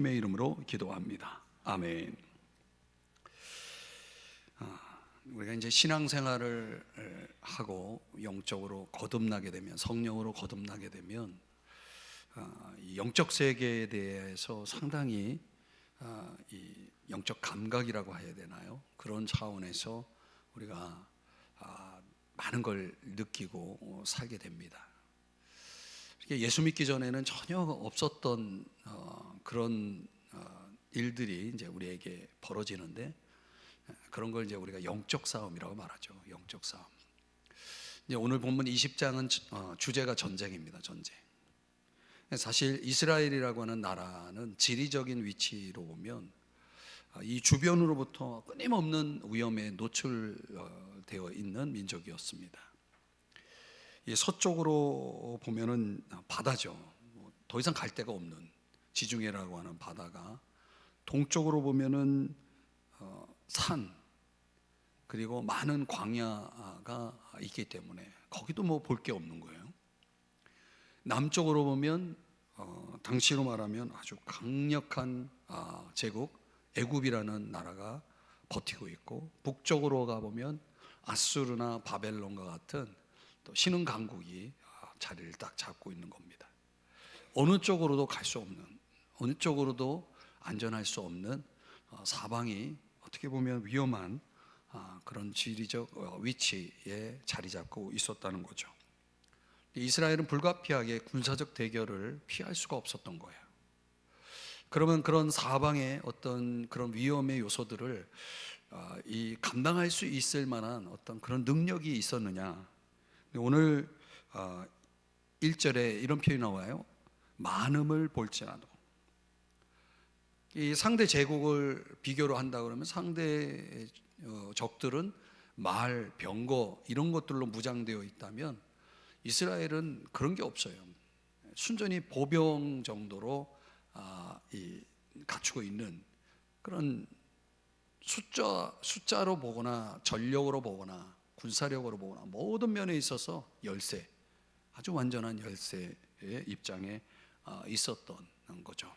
주님의 이름으로 기도합니다. 아멘. 우리가 이제 신앙생활을 하고 영적으로 거듭나게 되면, 성령으로 거듭나게 되면 이 영적 세계에 대해서 상당히 이 영적 감각이라고 해야 되나요? 그런 차원에서 우리가 많은 걸 느끼고 살게 됩니다. 예수 믿기 전에는 전혀 없었던 그런 일들이 이제 우리에게 벌어지는데, 그런 걸 이제 우리가 영적 싸움이라고 말하죠. 영적 싸움. 이제 오늘 본문 20장은 주제가 전쟁입니다. 전쟁. 사실 이스라엘이라고 하는 나라는 지리적인 위치로 보면 이 주변으로부터 끊임없는 위험에 노출되어 있는 민족이었습니다. 서쪽으로 보면은 바다죠. 더 이상 갈 데가 없는 지중해라고 하는 바다가, 동쪽으로 보면은 산, 그리고 많은 광야가 있기 때문에 거기도 뭐 볼 게 없는 거예요. 남쪽으로 보면 당시로 말하면 아주 강력한 제국 애굽이라는 나라가 버티고 있고, 북쪽으로 가보면 아수르나 바벨론과 같은 또 신흥 강국이 자리를 딱 잡고 있는 겁니다. 어느 쪽으로도 갈 수 없는, 어느 쪽으로도 안전할 수 없는 사방이 어떻게 보면 위험한 그런 지리적 위치에 자리 잡고 있었다는 거죠. 이스라엘은 불가피하게 군사적 대결을 피할 수가 없었던 거예요. 그러면 그런 사방의 어떤 그런 위험의 요소들을 감당할 수 있을 만한 어떤 그런 능력이 있었느냐? 오늘 1절에 이런 표현이 나와요. 많음을 볼지라도. 이 상대 제국을 비교로 한다 그러면 상대 적들은 말, 병거 이런 것들로 무장되어 있다면 이스라엘은 그런 게 없어요. 순전히 보병 정도로 갖추고 있는 그런 숫자로 보거나 전력으로 보거나 군사력으로 보거나 모든 면에 있어서 열세, 아주 완전한 열세의 입장에 있었던 거죠.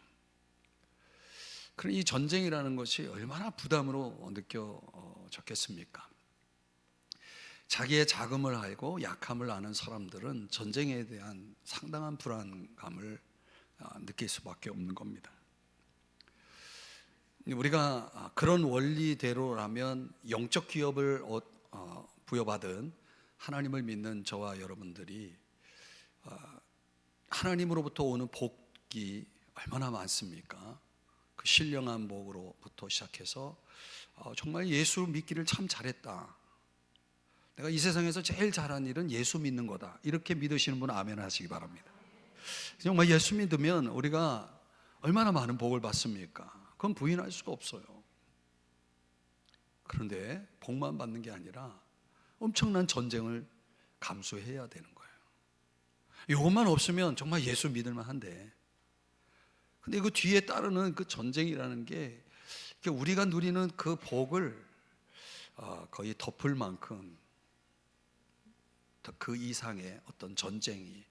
그럼 이 전쟁이라는 것이 얼마나 부담으로 느껴졌겠습니까? 자기의 자금을 알고 약함을 아는 사람들은 전쟁에 대한 상당한 불안감을 느낄 수밖에 없는 겁니다. 우리가 그런 원리대로라면 영적 기업을 부여받은 하나님을 믿는 저와 여러분들이 하나님으로부터 오는 복이 얼마나 많습니까? 그 신령한 복으로부터 시작해서 정말 예수 믿기를 참 잘했다, 내가 이 세상에서 제일 잘한 일은 예수 믿는 거다, 이렇게 믿으시는 분은 아멘 하시기 바랍니다. 정말 예수 믿으면 우리가 얼마나 많은 복을 받습니까? 그건 부인할 수가 없어요. 그런데 복만 받는 게 아니라 엄청난 전쟁을 감수해야 되는 거예요. 이것만 없으면 정말 예수 믿을만 한데, 근데 그 뒤에 따르는 그 전쟁이라는 게 우리가 누리는 그 복을 거의 덮을 만큼 그 이상의 어떤 전쟁이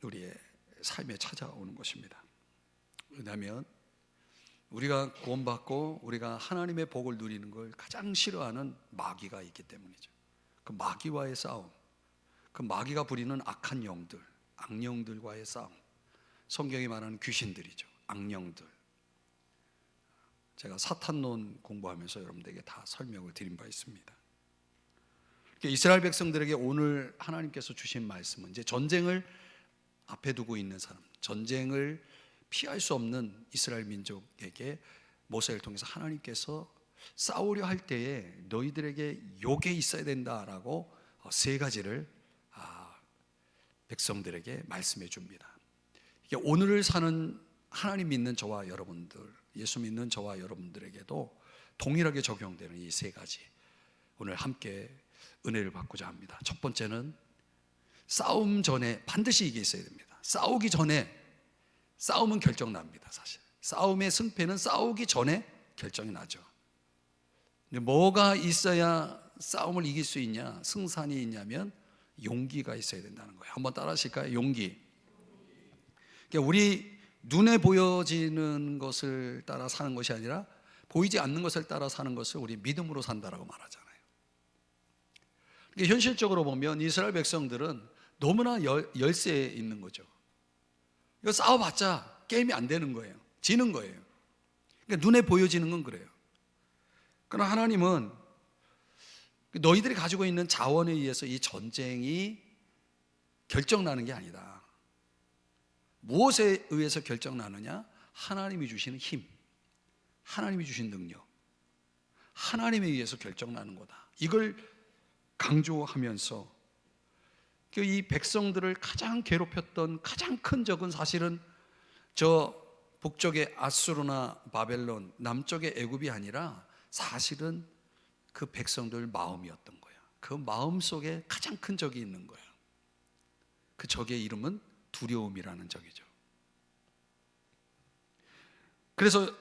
우리의 삶에 찾아오는 것입니다. 왜냐하면 우리가 구원받고 우리가 하나님의 복을 누리는 걸 가장 싫어하는 마귀가 있기 때문이죠. 그 마귀와의 싸움, 그 마귀가 부리는 악한 영들, 악령들과의 싸움, 성경이 말하는 귀신들이죠. 악령들. 제가 사탄론 공부하면서 여러분들에게 다 설명을 드린 바 있습니다. 이스라엘 백성들에게 오늘 하나님께서 주신 말씀은 이제 전쟁을 앞에 두고 있는 사람, 전쟁을 피할 수 없는 이스라엘 민족에게 모세를 통해서 하나님께서 싸우려 할 때에 너희들에게 요게 있어야 된다라고 세 가지를 백성들에게 말씀해 줍니다. 오늘을 사는 하나님 믿는 저와 여러분들, 예수 믿는 저와 여러분들에게도 동일하게 적용되는 이 세 가지, 오늘 함께 은혜를 받고자 합니다. 첫 번째는 싸움 전에 반드시 이게 있어야 됩니다. 싸우기 전에, 싸움은 결정납니다. 사실 싸움의 승패는 싸우기 전에 결정이 나죠. 근데 뭐가 있어야 싸움을 이길 수 있냐, 승산이 있냐면 용기가 있어야 된다는 거예요. 한번 따라 하실까요? 용기. 우리 눈에 보여지는 것을 따라 사는 것이 아니라 보이지 않는 것을 따라 사는 것을 우리 믿음으로 산다라고 말하잖아요. 현실적으로 보면 이스라엘 백성들은 너무나 열세에 있는 거죠. 이거 싸워봤자 게임이 안 되는 거예요. 지는 거예요. 그러니까 눈에 보여지는 건 그래요. 그러나 하나님은 너희들이 가지고 있는 자원에 의해서 이 전쟁이 결정나는 게 아니다. 무엇에 의해서 결정나느냐? 하나님이 주시는 힘, 하나님이 주신 능력, 하나님에 의해서 결정나는 거다. 이걸 강조하면서 이 백성들을 가장 괴롭혔던 가장 큰 적은 사실은 저 북쪽의 아수르나 바벨론, 남쪽의 애굽이 아니라 사실은 그 백성들 마음이었던 거예요. 그 마음 속에 가장 큰 적이 있는 거예요. 그 적의 이름은 두려움이라는 적이죠. 그래서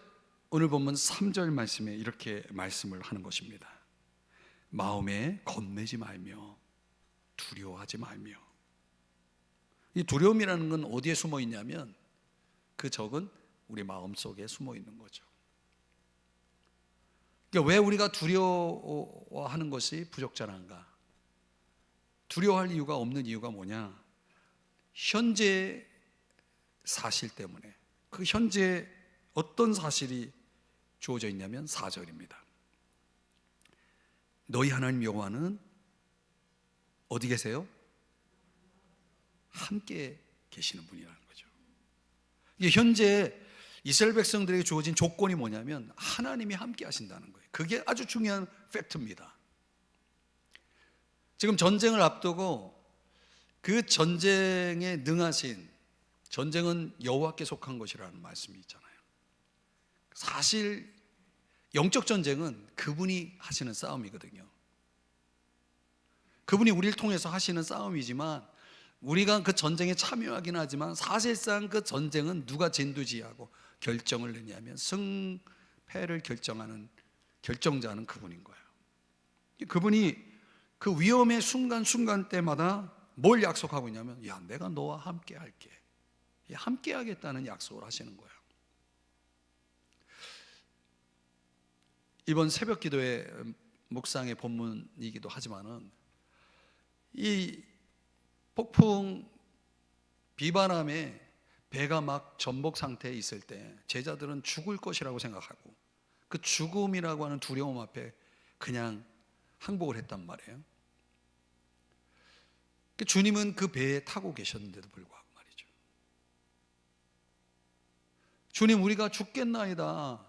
오늘 본문 3절 말씀에 이렇게 말씀을 하는 것입니다. 마음에 겁내지 말며 두려워하지 말며. 이 두려움이라는 건 어디에 숨어 있냐면 그 적은 우리 마음 속에 숨어 있는 거죠. 그러니까 왜 우리가 두려워하는 것이 부적절한가? 두려워할 이유가 없는 이유가 뭐냐? 현재 사실 때문에. 그 현재 어떤 사실이 주어져 있냐면 4절입니다. 너희 하나님 여호와는 어디 계세요? 함께 계시는 분이라는 거죠. 이게 현재 이스라엘 백성들에게 주어진 조건이 뭐냐면 하나님이 함께 하신다는 거예요. 그게 아주 중요한 팩트입니다. 지금 전쟁을 앞두고 그 전쟁에 능하신, 전쟁은 여호와께 속한 것이라는 말씀이 있잖아요. 사실 영적 전쟁은 그분이 하시는 싸움이거든요. 그분이 우리를 통해서 하시는 싸움이지만 우리가 그 전쟁에 참여하긴 하지만 사실상 그 전쟁은 누가 진두지휘하고 결정을 내냐면 승패를 결정하는 결정자는 그분인 거예요. 그분이 그 위험의 순간순간 때마다 뭘 약속하고 있냐면 야, 내가 너와 함께 할게. 함께 하겠다는 약속을 하시는 거예요. 이번 새벽 기도의 묵상의 본문이기도 하지만은 이 폭풍 비바람에 배가 막 전복 상태에 있을 때 제자들은 죽을 것이라고 생각하고 그 죽음이라고 하는 두려움 앞에 그냥 항복을 했단 말이에요. 주님은 그 배에 타고 계셨는데도 불구하고 말이죠. 주님, 우리가 죽겠나이다.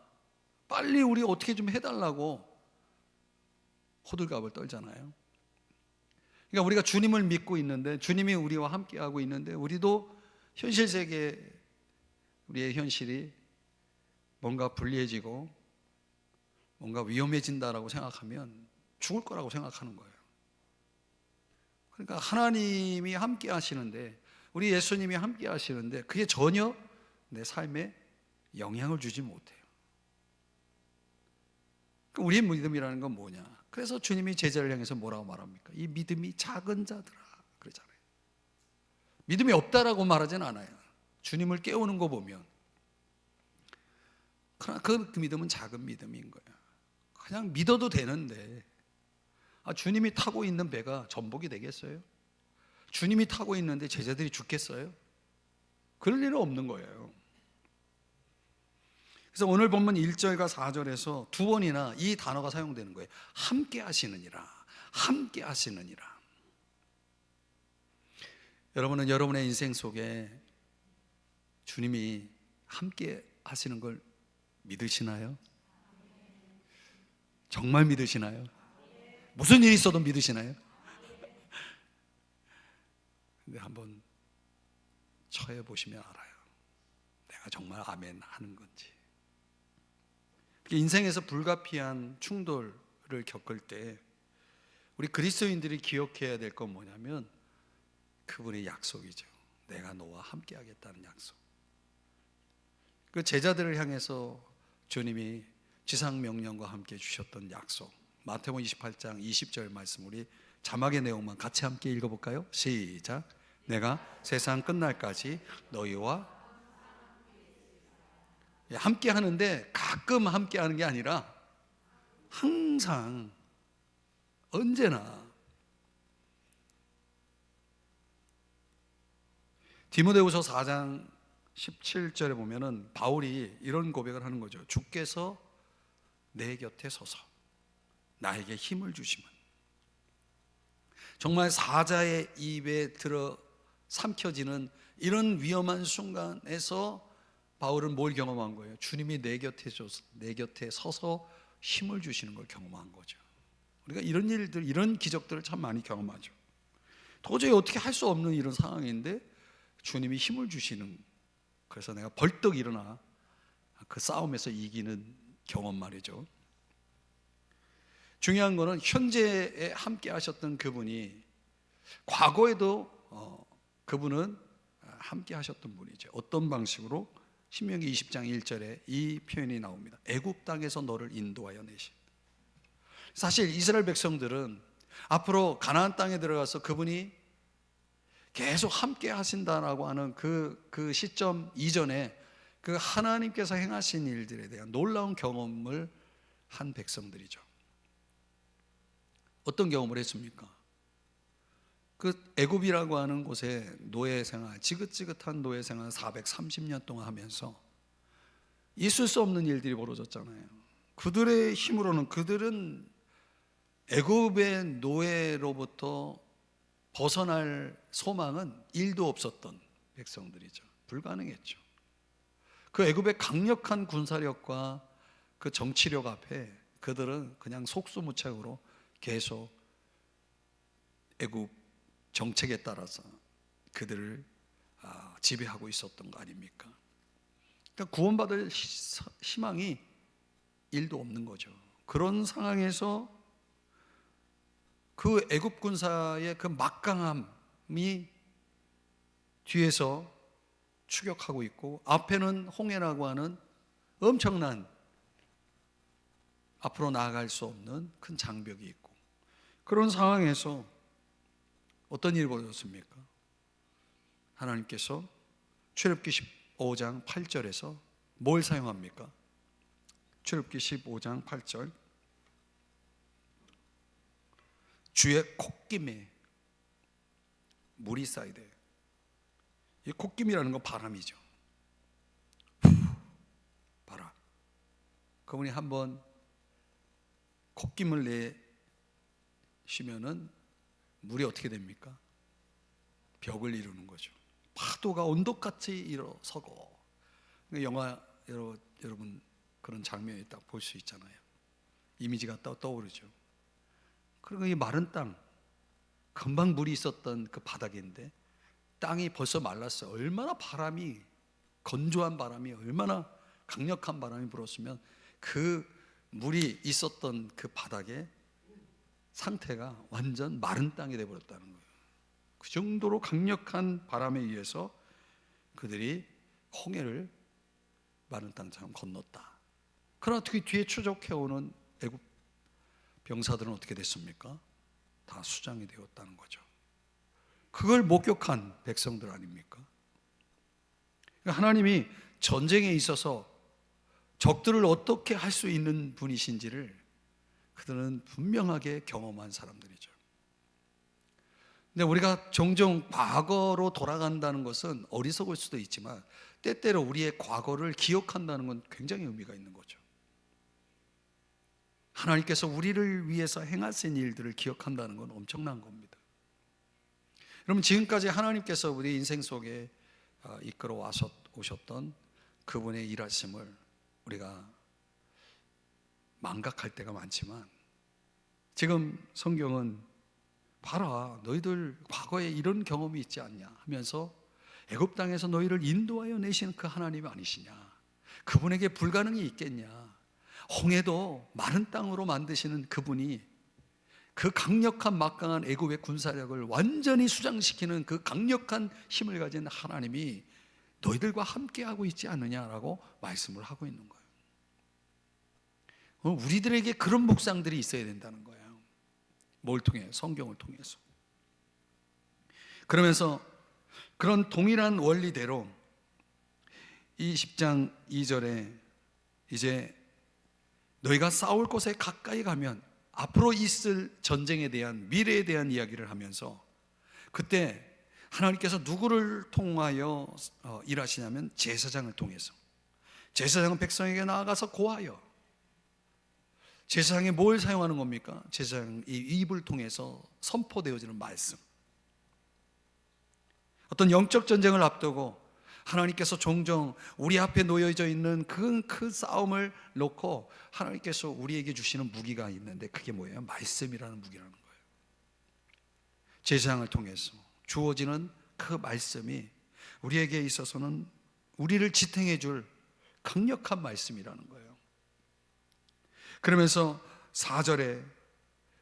빨리 우리 어떻게 좀 해달라고 호들갑을 떨잖아요. 그러니까 우리가 주님을 믿고 있는데, 주님이 우리와 함께하고 있는데 우리도 현실 세계, 우리의 현실이 뭔가 불리해지고 뭔가 위험해진다라고 생각하면 죽을 거라고 생각하는 거예요. 그러니까 하나님이 함께 하시는데, 우리 예수님이 함께 하시는데 그게 전혀 내 삶에 영향을 주지 못해요. 우리의 믿음이라는 건 뭐냐? 그래서 주님이 제자를 향해서 뭐라고 말합니까? 이 믿음이 작은 자들아 그러잖아요. 믿음이 없다라고 말하진 않아요. 주님을 깨우는 거 보면 그러나 그 믿음은 작은 믿음인 거예요. 그냥 믿어도 되는데 주님이 타고 있는 배가 전복이 되겠어요? 주님이 타고 있는데 제자들이 죽겠어요? 그럴 일은 없는 거예요. 그래서 오늘 본문 1절과 4절에서 두 번이나 이 단어가 사용되는 거예요. 함께 하시느니라, 함께 하시느니라. 여러분은 여러분의 인생 속에 주님이 함께 하시는 걸 믿으시나요? 정말 믿으시나요? 무슨 일이 있어도 믿으시나요? 근데 한번 처해 보시면 알아요. 내가 정말 아멘 하는 건지. 인생에서 불가피한 충돌을 겪을 때 우리 그리스도인들이 기억해야 될 건 뭐냐면 그분의 약속이죠. 내가 너와 함께 하겠다는 약속. 그 제자들을 향해서 주님이 지상명령과 함께 주셨던 약속, 마태복음 28장 20절 말씀, 우리 자막의 내용만 같이 함께 읽어볼까요? 시작. 내가 세상 끝날까지 너희와 함께 하는데 가끔 함께 하는 게 아니라 항상, 언제나. 디모데후서 4장 17절에 보면은 바울이 이런 고백을 하는 거죠. 주께서 내 곁에 서서 나에게 힘을 주시면. 정말 사자의 입에 들어 삼켜지는 이런 위험한 순간에서 바울은 뭘 경험한 거예요? 주님이 내 곁에 서서 힘을 주시는 걸 경험한 거죠. 우리가 이런 일들, 이런 기적들을 참 많이 경험하죠. 도저히 어떻게 할 수 없는 이런 상황인데 주님이 힘을 주시는, 그래서 내가 벌떡 일어나 그 싸움에서 이기는 경험 말이죠. 중요한 거는 현재에 함께 하셨던 그분이 과거에도 그분은 함께 하셨던 분이죠. 어떤 방식으로? 신명기 20장 1절에 이 표현이 나옵니다. 애굽 땅에서 너를 인도하여 내신. 사실 이스라엘 백성들은 앞으로 가나안 땅에 들어가서 그분이 계속 함께 하신다라고 하는 그 시점 이전에 그 하나님께서 행하신 일들에 대한 놀라운 경험을 한 백성들이죠. 어떤 경험을 했습니까? 그 애굽이라고 하는 곳에 노예 생활, 지긋지긋한 노예 생활 430년 동안 하면서 있을 수 없는 일들이 벌어졌잖아요. 그들의 힘으로는, 그들은 애굽의 노예로부터 벗어날 소망은 1도 없었던 백성들이죠. 불가능했죠. 그 애굽의 강력한 군사력과 그 정치력 앞에 그들은 그냥 속수무책으로 계속 애굽 정책에 따라서 그들을 지배하고 있었던 거 아닙니까? 그러니까 구원받을 희망이 1도 없는 거죠. 그런 상황에서 그 애굽 군사의 그 막강함이 뒤에서 추격하고 있고, 앞에는 홍해라고 하는 엄청난, 앞으로 나아갈 수 없는 큰 장벽이 있고, 그런 상황에서 어떤 일이 벌어졌습니까? 하나님께서 출애굽기 15장 8절에서 뭘 사용합니까? 출애굽기 15장 8절, 주의 콧김에 물이 쌓이되, 이 콧김이라는 건 바람이죠. 바람. 그분이 한번 콧김을 내쉬면은 물이 어떻게 됩니까? 벽을 이루는 거죠. 파도가 언덕같이 일어서고. 영화 여러분 그런 장면이 딱 볼 수 있잖아요. 이미지가 떠오르죠. 그리고 이 마른 땅, 금방 물이 있었던 그 바닥인데 땅이 벌써 말랐어요. 얼마나 바람이, 건조한 바람이, 얼마나 강력한 바람이 불었으면 그 물이 있었던 그 바닥에 상태가 완전 마른 땅이 되어버렸다는 거예요. 그 정도로 강력한 바람에 의해서 그들이 홍해를 마른 땅처럼 건넜다. 그러나 그 뒤에 추적해오는 애굽 병사들은 어떻게 됐습니까? 다 수장이 되었다는 거죠. 그걸 목격한 백성들 아닙니까? 그러니까 하나님이 전쟁에 있어서 적들을 어떻게 할 수 있는 분이신지를 그들은 분명하게 경험한 사람들이죠. 근데 우리가 종종 과거로 돌아간다는 것은 어리석을 수도 있지만 때때로 우리의 과거를 기억한다는 건 굉장히 의미가 있는 거죠. 하나님께서 우리를 위해서 행하신 일들을 기억한다는 건 엄청난 겁니다. 여러분, 지금까지 하나님께서 우리 인생 속에 이끌어 오셨던 그분의 일하심을 우리가 망각할 때가 많지만, 지금 성경은 봐라, 너희들 과거에 이런 경험이 있지 않냐 하면서 애굽 땅에서 너희를 인도하여 내시는 그 하나님이 아니시냐, 그분에게 불가능이 있겠냐, 홍해도 마른 땅으로 만드시는 그분이 그 강력한 막강한 애굽의 군사력을 완전히 수장시키는 그 강력한 힘을 가진 하나님이 너희들과 함께하고 있지 않느냐라고 말씀을 하고 있는 거예요. 우리들에게 그런 묵상들이 있어야 된다는 거예요. 뭘 통해? 성경을 통해서. 그러면서 그런 동일한 원리대로 이 10장 2절에 이제 너희가 싸울 곳에 가까이 가면 앞으로 있을 전쟁에 대한, 미래에 대한 이야기를 하면서, 그때 하나님께서 누구를 통하여 일하시냐면 제사장을 통해서. 제사장은 백성에게 나아가서 고하여, 제사장이 뭘 사용하는 겁니까? 제사장 이 입을 통해서 선포되어지는 말씀. 어떤 영적 전쟁을 앞두고 하나님께서 종종 우리 앞에 놓여져 있는 그 싸움을 놓고 하나님께서 우리에게 주시는 무기가 있는데, 그게 뭐예요? 말씀이라는 무기라는 거예요. 제사장을 통해서 주어지는 그 말씀이 우리에게 있어서는 우리를 지탱해 줄 강력한 말씀이라는 거예요. 그러면서 4절에,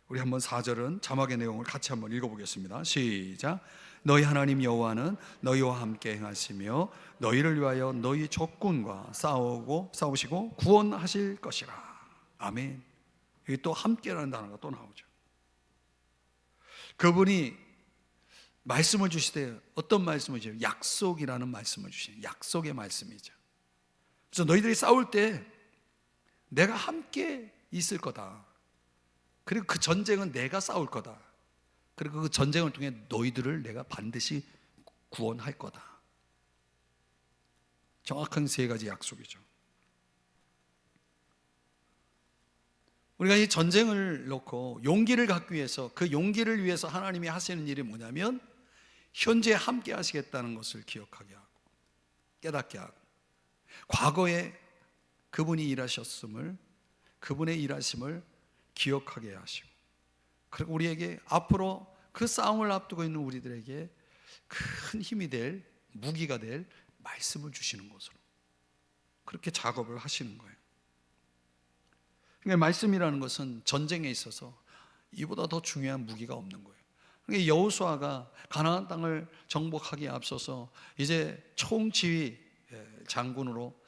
우리 한번 4절은 자막의 내용을 같이 한번 읽어보겠습니다. 시작. 너희 하나님 여호와는 너희와 함께 행하시며 너희를 위하여 너희 적군과 싸우시고 구원하실 것이라. 아멘. 여기 또 함께라는 단어가 또 나오죠. 그분이 말씀을 주실 때 어떤 말씀을 주세요? 약속이라는 말씀을 주시는, 약속의 말씀이죠. 그래서 너희들이 싸울 때 내가 함께 있을 거다. 그리고 그 전쟁은 내가 싸울 거다. 그리고 그 전쟁을 통해 너희들을 내가 반드시 구원할 거다. 정확한 세 가지 약속이죠. 우리가 이 전쟁을 놓고 용기를 갖기 위해서, 그 용기를 위해서 하나님이 하시는 일이 뭐냐면 현재 함께 하시겠다는 것을 기억하게 하고 깨닫게 하고, 과거에 그분이 일하셨음을, 그분의 일하심을 기억하게 하시고, 그리고 우리에게 앞으로 그 싸움을 앞두고 있는 우리들에게 큰 힘이 될, 무기가 될 말씀을 주시는 것으로 그렇게 작업을 하시는 거예요. 그러니까 말씀이라는 것은 전쟁에 있어서 이보다 더 중요한 무기가 없는 거예요. 그러니까 여호수아가 가나안 땅을 정복하기에 앞서서 이제 총지휘 장군으로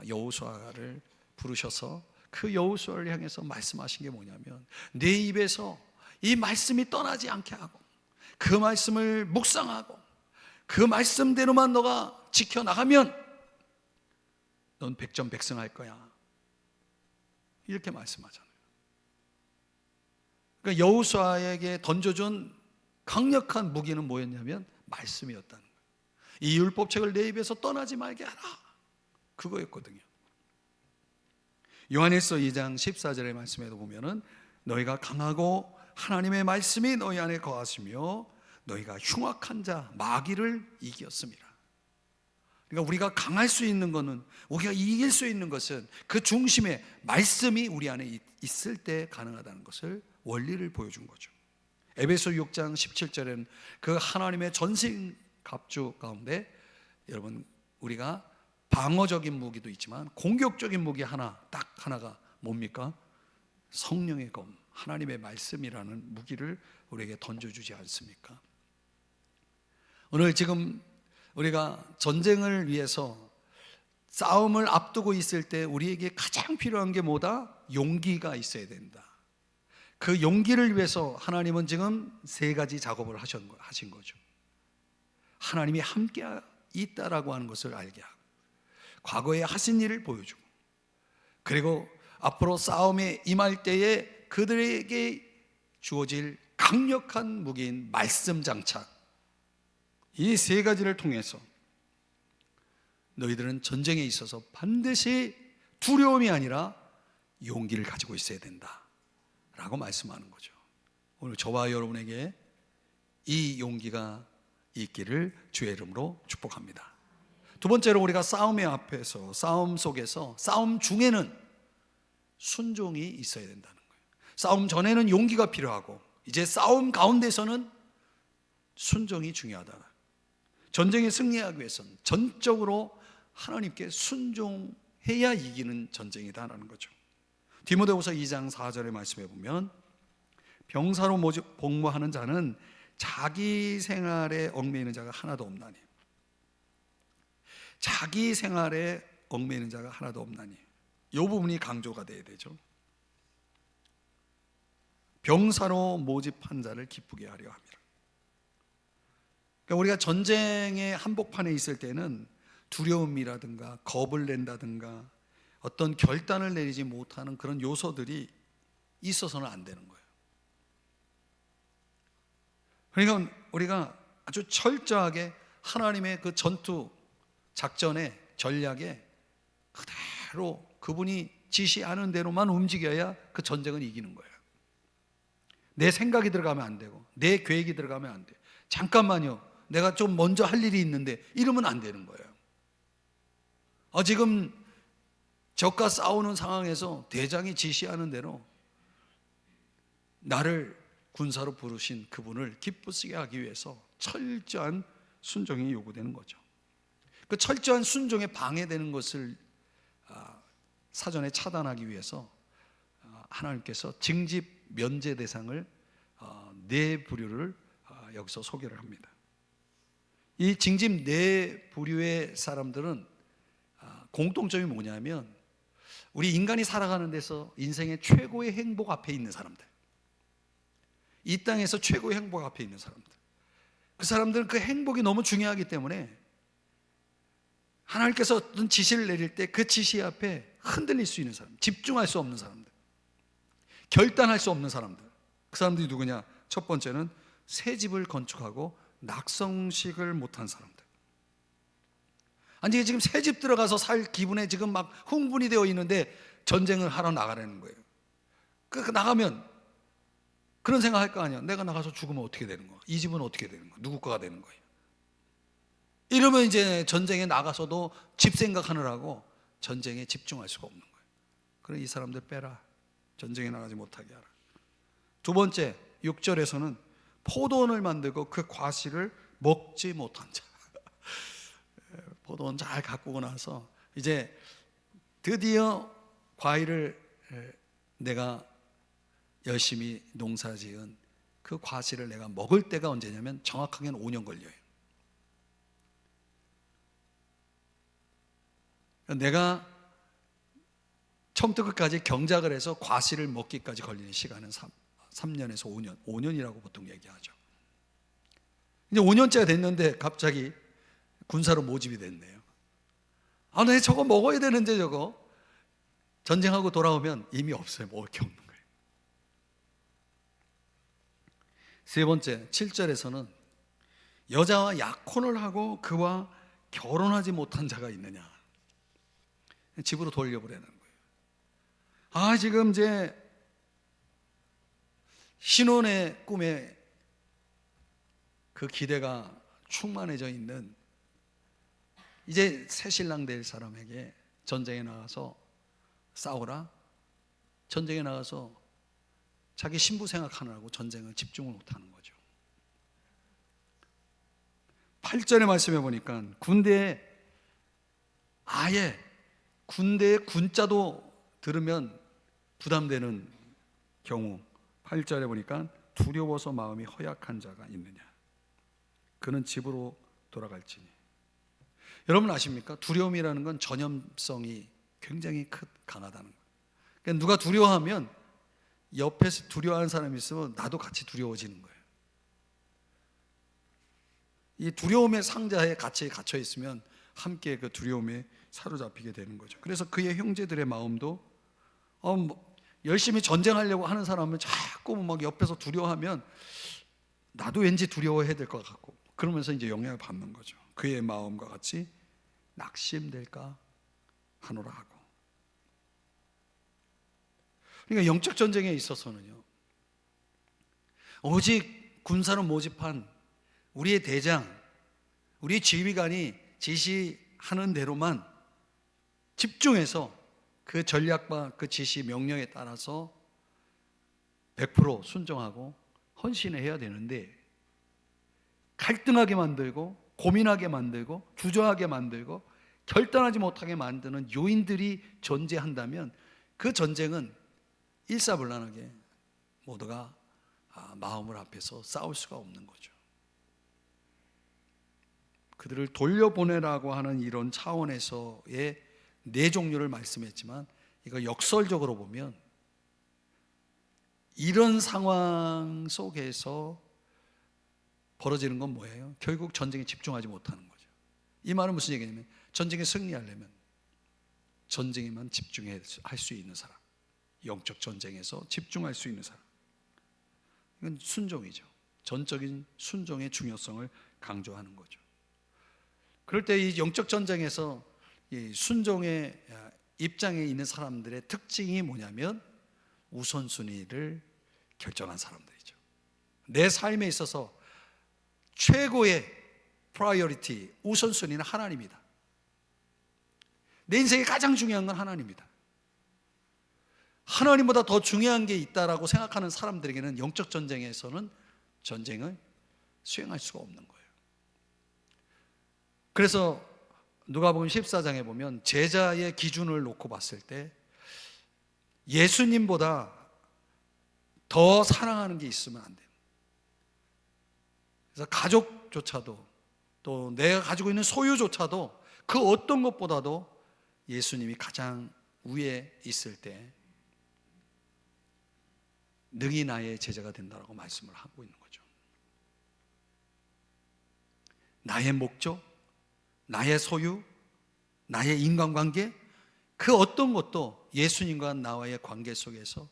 여호수아를 부르셔서 그 여호수아를 향해서 말씀하신 게 뭐냐면, 내 입에서 이 말씀이 떠나지 않게 하고 그 말씀을 묵상하고 그 말씀대로만 너가 지켜나가면 넌 백전백승할 거야. 이렇게 말씀하잖아요. 그러니까 여호수아에게 던져준 강력한 무기는 뭐였냐면 말씀이었다는 거예요. 이 율법책을 내 입에서 떠나지 말게 하라, 그거였거든요. 요한일서 2장 14절의 말씀에도 보면은 너희가 강하고 하나님의 말씀이 너희 안에 거하시며 너희가 흉악한 자 마귀를 이겼습니다. 그러니까 우리가 강할 수 있는 것은, 우리가 이길 수 있는 것은 그 중심에 말씀이 우리 안에 있을 때 가능하다는 것을, 원리를 보여준 거죠. 에베소 6장 17절에는 그 하나님의 전신 갑주 가운데, 여러분, 우리가 방어적인 무기도 있지만 공격적인 무기 딱 하나가 뭡니까? 성령의 검, 하나님의 말씀이라는 무기를 우리에게 던져주지 않습니까? 오늘 지금 우리가 전쟁을 위해서 싸움을 앞두고 있을 때 우리에게 가장 필요한 게 뭐다? 용기가 있어야 된다. 그 용기를 위해서 하나님은 지금 세 가지 작업을 하신 거죠. 하나님이 함께 있다라고 하는 것을 알게 하고, 과거에 하신 일을 보여주고, 그리고 앞으로 싸움에 임할 때에 그들에게 주어질 강력한 무기인 말씀 장착, 이 세 가지를 통해서 너희들은 전쟁에 있어서 반드시 두려움이 아니라 용기를 가지고 있어야 된다 라고 말씀하는 거죠. 오늘 저와 여러분에게 이 용기가 있기를 주의 이름으로 축복합니다. 두 번째로, 우리가 싸움의 앞에서, 싸움 속에서, 싸움 중에는 순종이 있어야 된다는 거예요. 싸움 전에는 용기가 필요하고 이제 싸움 가운데서는 순종이 중요하다. 전쟁에 승리하기 위해서는 전적으로 하나님께 순종해야 이기는 전쟁이다라는 거죠. 디모데후서 2장 4절의 말씀에 보면 병사로 복무하는 자는 자기 생활에 얽매이는 자가 하나도 없나니, 자기 생활에 얽매이는 자가 하나도 없나니, 이 부분이 강조가 돼야 되죠. 병사로 모집한 자를 기쁘게 하려 함이라. 그러니까 우리가 전쟁의 한복판에 있을 때는 두려움이라든가 겁을 낸다든가 어떤 결단을 내리지 못하는 그런 요소들이 있어서는 안 되는 거예요. 그러니까 우리가 아주 철저하게 하나님의 그 전투 작전의 전략에 그대로 그분이 지시하는 대로만 움직여야 그 전쟁은 이기는 거예요. 내 생각이 들어가면 안 되고 내 계획이 들어가면 안 돼요. 잠깐만요, 내가 좀 먼저 할 일이 있는데 이러면 안 되는 거예요. 지금 적과 싸우는 상황에서 대장이 지시하는 대로 나를 군사로 부르신 그분을 기쁘시게 하기 위해서 철저한 순종이 요구되는 거죠. 그 철저한 순종에 방해되는 것을 사전에 차단하기 위해서 하나님께서 징집 면제 대상을 네 부류를 여기서 소개를 합니다. 이 징집 네 부류의 사람들은 공통점이 뭐냐면 우리 인간이 살아가는 데서 인생의 최고의 행복 앞에 있는 사람들, 이 땅에서 최고의 행복 앞에 있는 사람들, 그 사람들은 그 행복이 너무 중요하기 때문에 하나님께서 어떤 지시를 내릴 때 그 지시 앞에 흔들릴 수 있는 사람, 집중할 수 없는 사람들, 결단할 수 없는 사람들, 그 사람들이 누구냐? 첫 번째는 새 집을 건축하고 낙성식을 못한 사람들. 아니 지금 새 집 들어가서 살 기분에 지금 막 흥분이 되어 있는데 전쟁을 하러 나가라는 거예요. 그 나가면 그런 생각할 거 아니야. 내가 나가서 죽으면 어떻게 되는 거야? 이 집은 어떻게 되는 거야? 누구 거가 되는 거예요? 이러면 이제 전쟁에 나가서도 집 생각하느라고 전쟁에 집중할 수가 없는 거예요. 그래, 이 사람들 빼라. 전쟁에 나가지 못하게 하라. 두 번째, 6절에서는 포도원을 만들고 그 과실을 먹지 못한 자. 포도원 잘 가꾸고 나서 이제 드디어 과일을 내가 열심히 농사지은 그 과실을 내가 먹을 때가 언제냐면 정확하게는 5년 걸려요. 내가 처음부터 끝까지 경작을 해서 과실을 먹기까지 걸리는 시간은 3년에서 5년, 5년이라고 보통 얘기하죠. 이제 5년째가 됐는데 갑자기 군사로 모집이 됐네요. 내 저거 먹어야 되는데 저거 전쟁하고 돌아오면 이미 없어요. 먹을 게 없는 거예요. 세 번째, 7절에서는 여자와 약혼을 하고 그와 결혼하지 못한 자가 있느냐. 집으로 돌려보내는 거예요. 지금 이제 신혼의 꿈에 그 기대가 충만해져 있는 이제 새 신랑 될 사람에게 전쟁에 나가서 싸우라, 전쟁에 나가서 자기 신부 생각하느라고 전쟁을 집중을 못하는 거죠. 8절의 말씀해 보니까 군대에 아예 군대의 군자도 들으면 부담되는 경우, 8절에 보니까 두려워서 마음이 허약한 자가 있느냐, 그는 집으로 돌아갈지니. 여러분 아십니까? 두려움이라는 건 전염성이 굉장히 강하다는 거예요. 그러니까 누가 두려워하면 옆에서 두려워하는 사람이 있으면 나도 같이 두려워지는 거예요. 이 두려움의 상자에 같이 갇혀 있으면 함께 그 두려움에 사로잡히게 되는 거죠. 그래서 그의 형제들의 마음도 열심히 전쟁하려고 하는 사람은 자꾸 막 옆에서 두려워하면 나도 왠지 두려워해야 될 것 같고, 그러면서 이제 영향을 받는 거죠. 그의 마음과 같이 낙심될까 하노라 하고. 그러니까 영적 전쟁에 있어서는요, 오직 군사로 모집한 우리의 대장, 우리의 지휘관이 지시하는 대로만 집중해서 그 전략과 그 지시 명령에 따라서 100% 순종하고 헌신해야 되는데, 갈등하게 만들고 고민하게 만들고 주저하게 만들고 결단하지 못하게 만드는 요인들이 존재한다면 그 전쟁은 일사불란하게 모두가 마음을 합해서 싸울 수가 없는 거죠. 그들을 돌려보내라고 하는 이런 차원에서의 네 종류를 말씀했지만, 이거 역설적으로 보면 이런 상황 속에서 벌어지는 건 뭐예요? 결국 전쟁에 집중하지 못하는 거죠. 이 말은 무슨 얘기냐면 전쟁에 승리하려면 전쟁에만 집중할 수 있는 사람, 영적 전쟁에서 집중할 수 있는 사람, 이건 순종이죠. 전적인 순종의 중요성을 강조하는 거죠. 그럴 때 이 영적 전쟁에서 이 순종의 입장에 있는 사람들의 특징이 뭐냐면 우선순위를 결정한 사람들이죠. 내 삶에 있어서 최고의 프라이어리티, 우선순위는 하나님이다. 내 인생에 가장 중요한 건 하나님이다. 하나님보다 더 중요한 게 있다라고 생각하는 사람들에게는 영적 전쟁에서는 전쟁을 수행할 수가 없는 거예요. 그래서 누가복음 14장에 보면 제자의 기준을 놓고 봤을 때 예수님보다 더 사랑하는 게 있으면 안 돼요. 그래서 가족조차도, 또 내가 가지고 있는 소유조차도 그 어떤 것보다도 예수님이 가장 위에 있을 때 능히 나의 제자가 된다라고 말씀을 하고 있는 거죠. 나의 목적, 나의 소유, 나의 인간관계, 그 어떤 것도 예수님과 나와의 관계 속에서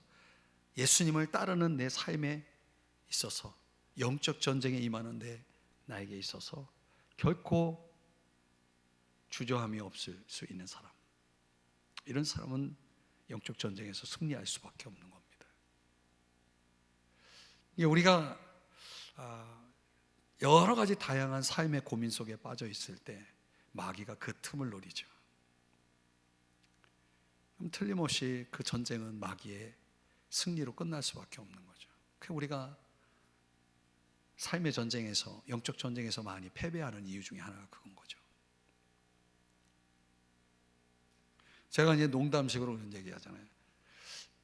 예수님을 따르는 내 삶에 있어서, 영적 전쟁에 임하는 나에게 있어서 결코 주저함이 없을 수 있는 사람, 이런 사람은 영적 전쟁에서 승리할 수밖에 없는 겁니다. 우리가 여러 가지 다양한 삶의 고민 속에 빠져 있을 때 마귀가 그 틈을 노리죠. 그럼 틀림없이 그 전쟁은 마귀의 승리로 끝날 수밖에 없는 거죠. 그 우리가 삶의 전쟁에서, 영적 전쟁에서 많이 패배하는 이유 중에 하나가 그건 거죠. 제가 이제 농담식으로 그런 얘기 하잖아요.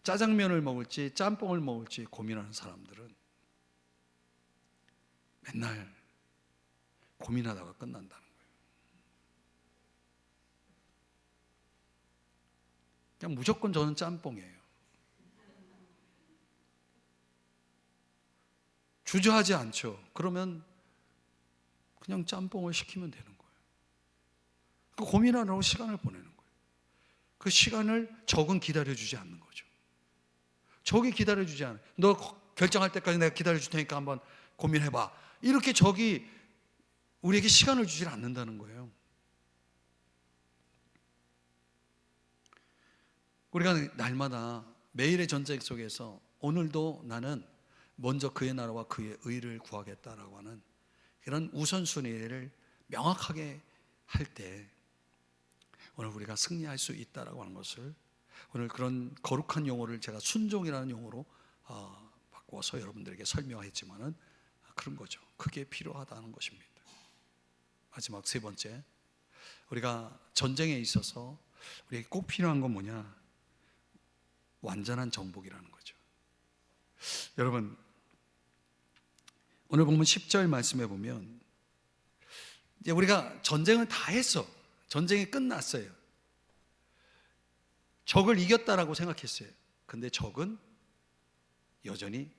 짜장면을 먹을지 짬뽕을 먹을지 고민하는 사람들은 맨날 고민하다가 끝난다는 거예요. 그냥 무조건 저는 짬뽕이에요. 주저하지 않죠. 그러면 그냥 짬뽕을 시키면 되는 거예요. 그 고민하느라고 시간을 보내는 거예요. 그 시간을 적은 기다려주지 않는 거죠. 적이 기다려주지 않아요. 너 결정할 때까지 내가 기다려줄 테니까 한번 고민해봐. 이렇게 적이 우리에게 시간을 주질 않는다는 거예요. 우리가 날마다 매일의 전쟁 속에서 오늘도 나는 먼저 그의 나라와 그의 의를 구하겠다라고 하는 이런 우선순위를 명확하게 할 때 오늘 우리가 승리할 수 있다라고 하는 것을, 오늘 그런 거룩한 용어를 제가 순종이라는 용어로 바꿔서 여러분들에게 설명했지만은 그런 거죠. 그게 필요하다는 것입니다. 마지막 세 번째, 우리가 전쟁에 있어서 우리에게 꼭 필요한 건 뭐냐? 완전한 정복이라는 거죠. 여러분, 오늘 보면 10절 말씀해 보면 이제 우리가 전쟁을 다 했어. 전쟁이 끝났어요. 적을 이겼다라고 생각했어요. 근데 적은 여전히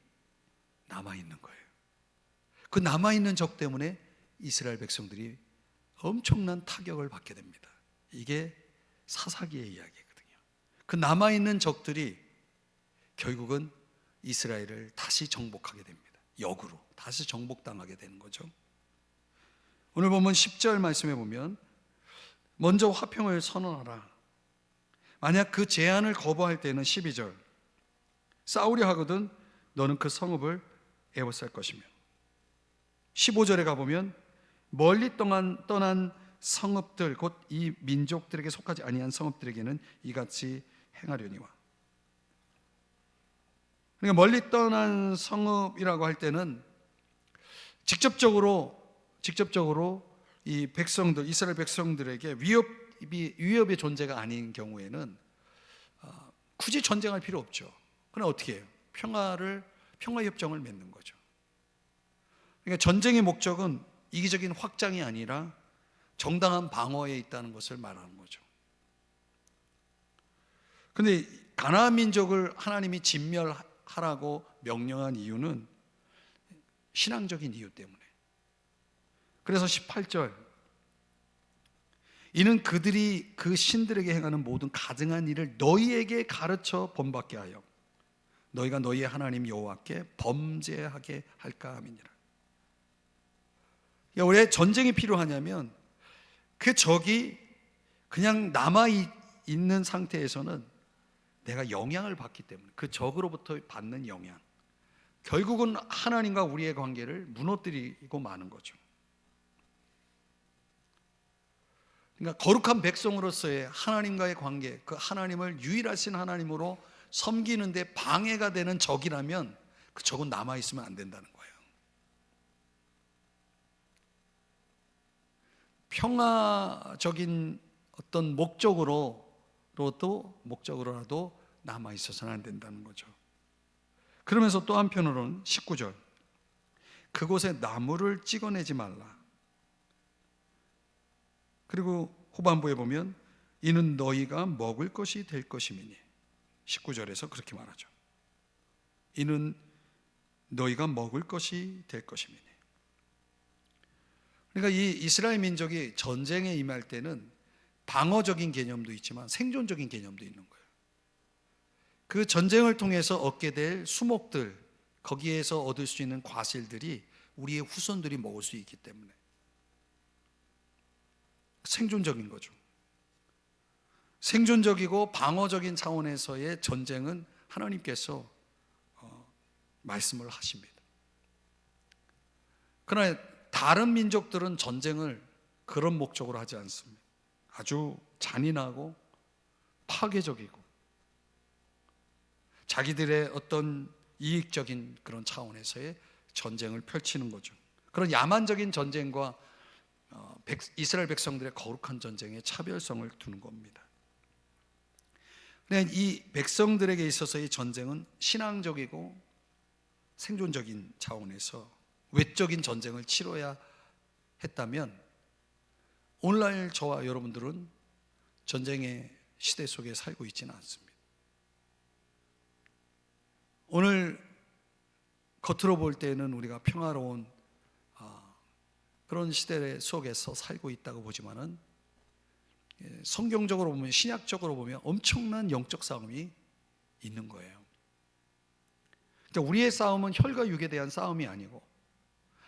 남아있는 거예요. 그 남아있는 적 때문에 이스라엘 백성들이 엄청난 타격을 받게 됩니다. 이게 사사기의 이야기거든요. 그 남아있는 적들이 결국은 이스라엘을 다시 정복하게 됩니다. 역으로 다시 정복당하게 되는 거죠. 오늘 보면 10절 말씀해 보면 먼저 화평을 선언하라. 만약 그 제안을 거부할 때는 12절, 싸우려 하거든 너는 그 성읍을 에워쌀 것이며, 15절에 가보면 멀리 떠난 성읍들, 곧 이 민족들에게 속하지 아니한 성읍들에게는 이같이 행하려니와. 그러니까 멀리 떠난 성읍이라고 할 때는 직접적으로 이 백성들, 이스라엘 백성들에게 위협의 존재가 아닌 경우에는 굳이 전쟁할 필요 없죠. 그럼 어떻게 해요? 평화 협정을 맺는 거죠. 그러니까 전쟁의 목적은 이기적인 확장이 아니라 정당한 방어에 있다는 것을 말하는 거죠. 그런데 가나안 민족을 하나님이 진멸하라고 명령한 이유는 신앙적인 이유 때문에. 그래서 18절, 이는 그들이 그 신들에게 행하는 모든 가증한 일을 너희에게 가르쳐 본받게 하여 너희가 너희의 하나님 여호와께 범죄하게 할까 함이니라. 왜 전쟁이 필요하냐면 그 적이 그냥 남아 있는 상태에서는 내가 영향을 받기 때문에, 그 적으로부터 받는 영향, 결국은 하나님과 우리의 관계를 무너뜨리고 마는 거죠. 그러니까 거룩한 백성으로서의 하나님과의 관계, 그 하나님을 유일하신 하나님으로 섬기는데 방해가 되는 적이라면 그 적은 남아있으면 안 된다는 거예요. 평화적인 어떤 목적으로라도 남아있어서는 안 된다는 거죠. 그러면서 또 한편으로는 19절, 그곳에 나무를 찍어내지 말라. 그리고 후반부에 보면 이는 너희가 먹을 것이 될 것임이니, 19절에서 그렇게 말하죠. 이는 너희가 먹을 것이 될 것임이니. 그러니까 이 이스라엘 민족이 전쟁에 임할 때는 방어적인 개념도 있지만 생존적인 개념도 있는 거예요. 그 전쟁을 통해서 얻게 될 수목들, 거기에서 얻을 수 있는 과실들이 우리의 후손들이 먹을 수 있기 때문에 생존적인 거죠. 생존적이고 방어적인 차원에서의 전쟁은 하나님께서 말씀을 하십니다. 그러나 다른 민족들은 전쟁을 그런 목적으로 하지 않습니다. 아주 잔인하고 파괴적이고 자기들의 어떤 이익적인 그런 차원에서의 전쟁을 펼치는 거죠. 그런 야만적인 전쟁과 이스라엘 백성들의 거룩한 전쟁의 차별성을 두는 겁니다. 이 백성들에게 있어서의 전쟁은 신앙적이고 생존적인 차원에서 외적인 전쟁을 치러야 했다면, 오늘날 저와 여러분들은 전쟁의 시대 속에 살고 있지는 않습니다. 오늘 겉으로 볼 때는 우리가 평화로운 그런 시대 속에서 살고 있다고 보지만은, 성경적으로 보면, 신약적으로 보면 엄청난 영적 싸움이 있는 거예요. 그러니까 우리의 싸움은 혈과 육에 대한 싸움이 아니고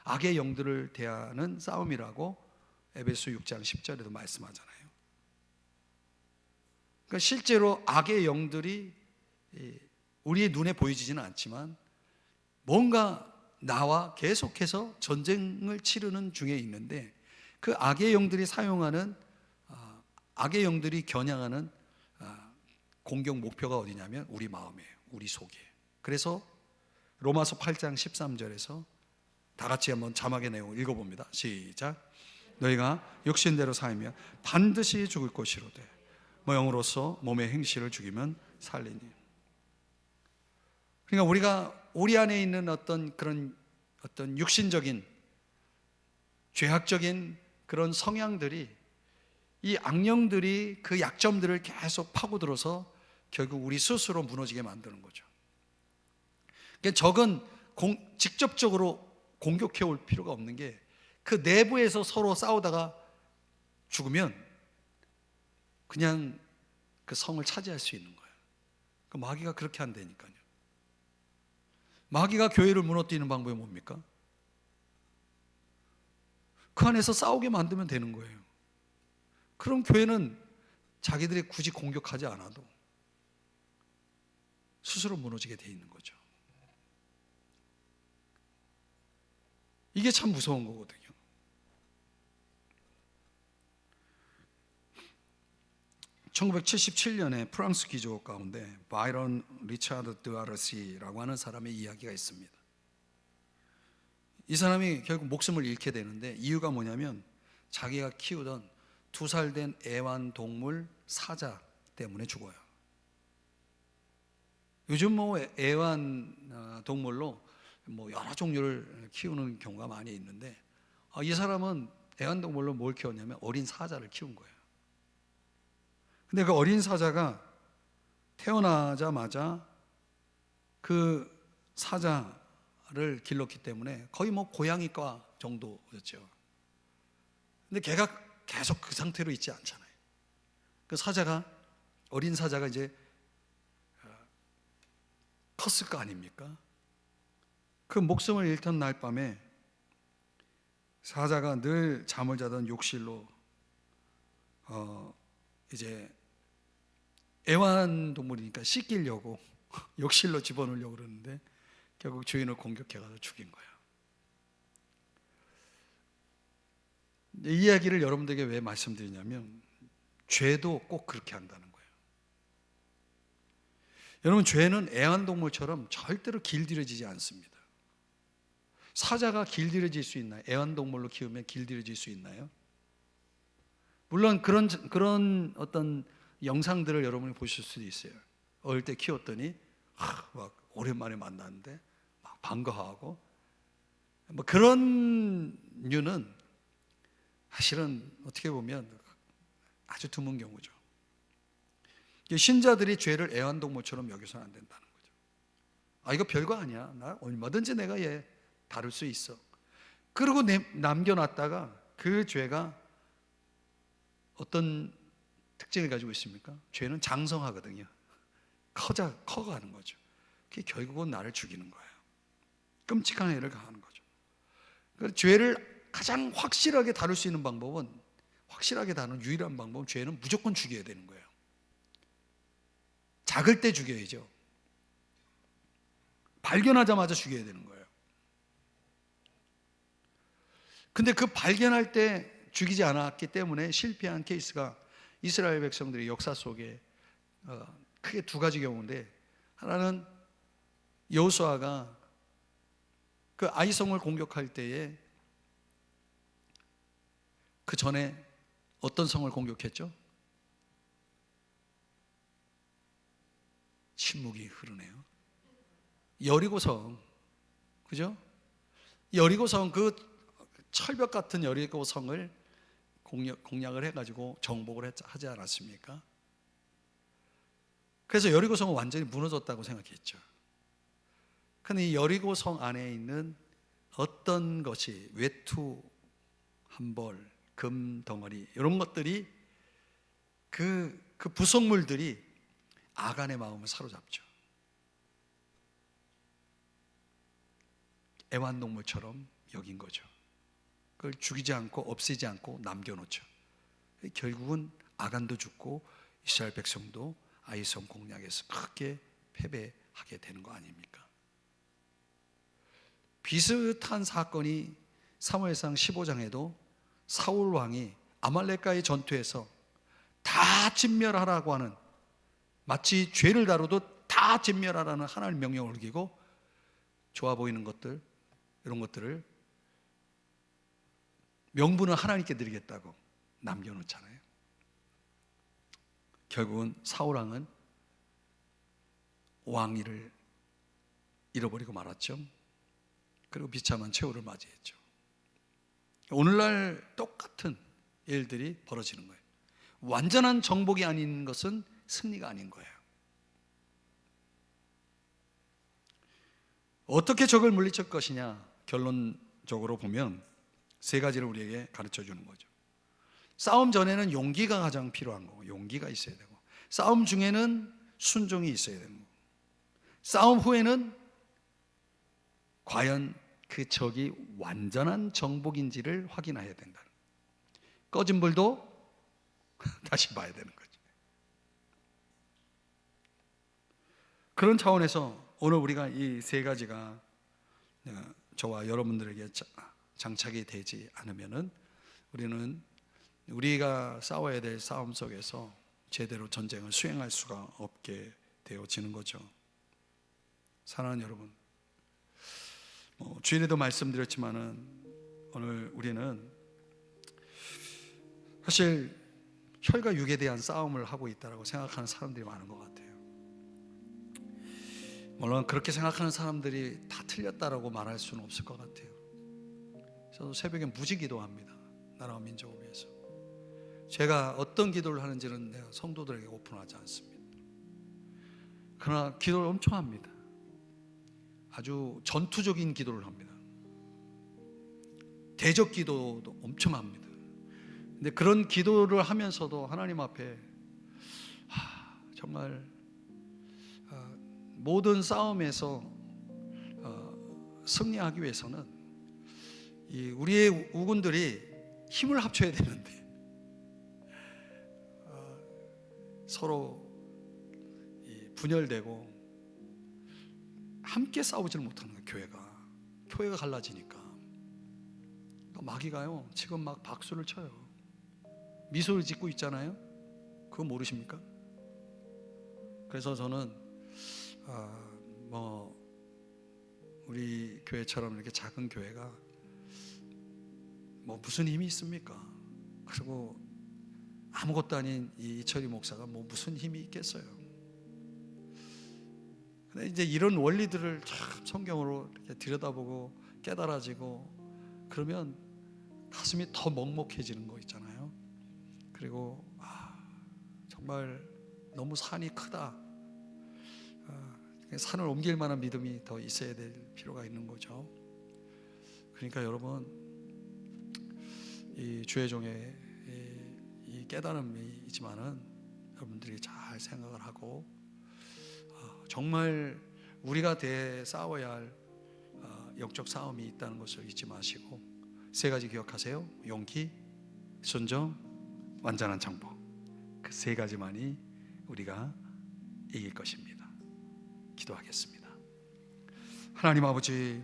악의 영들을 대하는 싸움이라고 에베소 6장 10절에도 말씀하잖아요. 그러니까 실제로 악의 영들이 우리의 눈에 보이지는 않지만 뭔가 나와 계속해서 전쟁을 치르는 중에 있는데, 그 악의 영들이 사용하는, 악의 영들이 겨냥하는 공격 목표가 어디냐면 우리 마음이에요. 우리 속이에요. 그래서 로마서 8장 13절에서 다 같이 한번 자막의 내용을 읽어봅니다. 시작. 너희가 육신대로 살면 반드시 죽을 것이로되 영으로서 몸의 행실을 죽이면 살리니. 그러니까 우리가 우리 안에 있는 어떤 육신적인 죄악적인 그런 성향들이, 이 악령들이 그 약점들을 계속 파고들어서 결국 우리 스스로 무너지게 만드는 거죠. 그러니까 적은 직접적으로 공격해 올 필요가 없는 게, 그 내부에서 서로 싸우다가 죽으면 그냥 그 성을 차지할 수 있는 거예요. 그 마귀가 그렇게 한다니까요. 마귀가 교회를 무너뜨리는 방법이 뭡니까? 그 안에서 싸우게 만들면 되는 거예요. 그럼 교회는 자기들이 굳이 공격하지 않아도 스스로 무너지게 돼 있는 거죠. 이게 참 무서운 거거든요. (1977년에) 프랑스 기조 가운데 바이런 리차드 드와르시라고 하는 사람의 이야기가 있습니다. 이 사람이 결국 목숨을 잃게 되는데, 이유가 뭐냐면 자기가 키우던 2살 된 애완동물 사자 때문에 죽어요. 요즘 애완동물로 여러 종류를 키우는 경우가 많이 있는데, 이 사람은 애완동물로 뭘 키웠냐면 어린 사자를 키운 거예요. 근데 그 어린 사자가 태어나자마자 그 사자를 길렀기 때문에 거의 고양이과 정도였죠. 근데 걔가 계속 그 상태로 있지 않잖아요. 그 사자가, 어린 사자가 이제 컸을 거 아닙니까? 그 목숨을 잃던 날 밤에 사자가 늘 잠을 자던 욕실로 이제 애완동물이니까 씻기려고 욕실로 집어넣으려고 그러는데 결국 주인을 공격해가지고 죽인 거예요. 이 이야기를 여러분들에게 왜 말씀드리냐면 죄도 꼭 그렇게 한다는 거예요. 여러분, 죄는 애완동물처럼 절대로 길들여지지 않습니다. 사자가 길들여질 수 있나요? 애완동물로 키우면 길들여질 수 있나요? 물론 그런 어떤 영상들을 여러분이 보실 수도 있어요. 어릴 때 키웠더니 막 오랜만에 만났는데 막 반가워하고, 뭐 그런 류는 사실은 어떻게 보면 아주 드문 경우죠. 신자들이 죄를 애완동물처럼 여겨서는 안 된다는 거죠. 이거 별거 아니야, 나 얼마든지 내가 얘 다룰 수 있어. 그러고 남겨놨다가 그 죄가 어떤 특징을 가지고 있습니까? 죄는 장성하거든요. 커가는 거죠. 그게 결국은 나를 죽이는 거예요. 끔찍한 해를 가하는 거죠. 그래서 죄를 가장 확실하게 다룰 수 있는 방법은, 확실하게 다루는 유일한 방법은, 죄는 무조건 죽여야 되는 거예요. 작을 때 죽여야죠. 발견하자마자 죽여야 되는 거예요. 근데 그 발견할 때 죽이지 않았기 때문에 실패한 케이스가 이스라엘 백성들의 역사 속에 크게 두 가지 경우인데, 하나는 여호수아가 그 아이성을 공격할 때에 그 전에 어떤 성을 공격했죠? 침묵이 흐르네요. 여리고성, 그죠? 여리고성, 그 철벽 같은 여리고성을 공략을 해가지고 정복을 하지 않았습니까? 그래서 여리고성은 완전히 무너졌다고 생각했죠. 근데 이 여리고성 안에 있는 어떤 것이, 외투 한 벌, 금 덩어리, 이런 것들이, 그 부속물들이 아간의 마음을 사로잡죠. 애완동물처럼 여긴 거죠. 그걸 죽이지 않고 없애지 않고 남겨놓죠. 결국은 아간도 죽고 이스라엘 백성도 아이성 공략에서 크게 패배하게 되는 거 아닙니까? 비슷한 사건이 사무엘상 15장에도 사울 왕이 아말렉과의 전투에서 다 진멸하라고 하는, 마치 죄를 다루듯 다 진멸하라는 하나님의 명령을 어기고 좋아 보이는 것들, 이런 것들을 명분을 하나님께 드리겠다고 남겨놓잖아요. 결국은 사울 왕은 왕위를 잃어버리고 말았죠. 그리고 비참한 최후를 맞이했죠. 오늘날 똑같은 일들이 벌어지는 거예요. 완전한 정복이 아닌 것은 승리가 아닌 거예요. 어떻게 적을 물리칠 것이냐, 결론적으로 보면 세 가지를 우리에게 가르쳐 주는 거죠. 싸움 전에는 용기가 가장 필요한 거고, 용기가 있어야 되고, 싸움 중에는 순종이 있어야 되는 거고, 싸움 후에는 과연 그 적이 완전한 정복인지를 확인해야 된다. 꺼진 불도 다시 봐야 되는 거죠. 그런 차원에서 오늘 우리가 이 세 가지가 저와 여러분들에게 장착이 되지 않으면은 우리는 우리가 싸워야 될 싸움 속에서 제대로 전쟁을 수행할 수가 없게 되어지는 거죠. 사랑하는 여러분, 주일에도 말씀드렸지만은 오늘 우리는 사실 혈과 육에 대한 싸움을 하고 있다고 생각하는 사람들이 많은 것 같아요. 물론 그렇게 생각하는 사람들이 다 틀렸다라고 말할 수는 없을 것 같아요. 저도 새벽에 무지 기도합니다. 나라와 민족을 위해서. 제가 어떤 기도를 하는지는 내가 성도들에게 오픈하지 않습니다. 그러나 기도를 엄청 합니다. 아주 전투적인 기도를 합니다. 대적 기도도 엄청 합니다. 근데 그런 기도를 하면서도 하나님 앞에 정말 모든 싸움에서 승리하기 위해서는 이 우리의 우군들이 힘을 합쳐야 되는데 서로 분열되고 함께 싸우지를 못하는 거예요. 교회가 갈라지니까. 마귀가요 지금 막 박수를 쳐요. 미소를 짓고 있잖아요. 그거 모르십니까? 그래서 저는 우리 교회처럼 이렇게 작은 교회가 무슨 힘이 있습니까? 그리고 아무것도 아닌 이철희 목사가 무슨 힘이 있겠어요? 근데 이제 이런 원리들을 참 성경으로 이렇게 들여다보고 깨달아지고 그러면 가슴이 더 먹먹해지는 거 있잖아요. 그리고 정말 너무 산이 크다. 산을 옮길 만한 믿음이 더 있어야 될 필요가 있는 거죠. 그러니까 여러분, 이 주의 종의 이 깨달음이 있지만은 여러분들이 잘 생각을 하고 정말 우리가 싸워야 할 영적 싸움이 있다는 것을 잊지 마시고 3가지 기억하세요. 용기, 순종, 완전한 정복. 그 3가지만이 우리가 이길 것입니다. 기도하겠습니다. 하나님 아버지,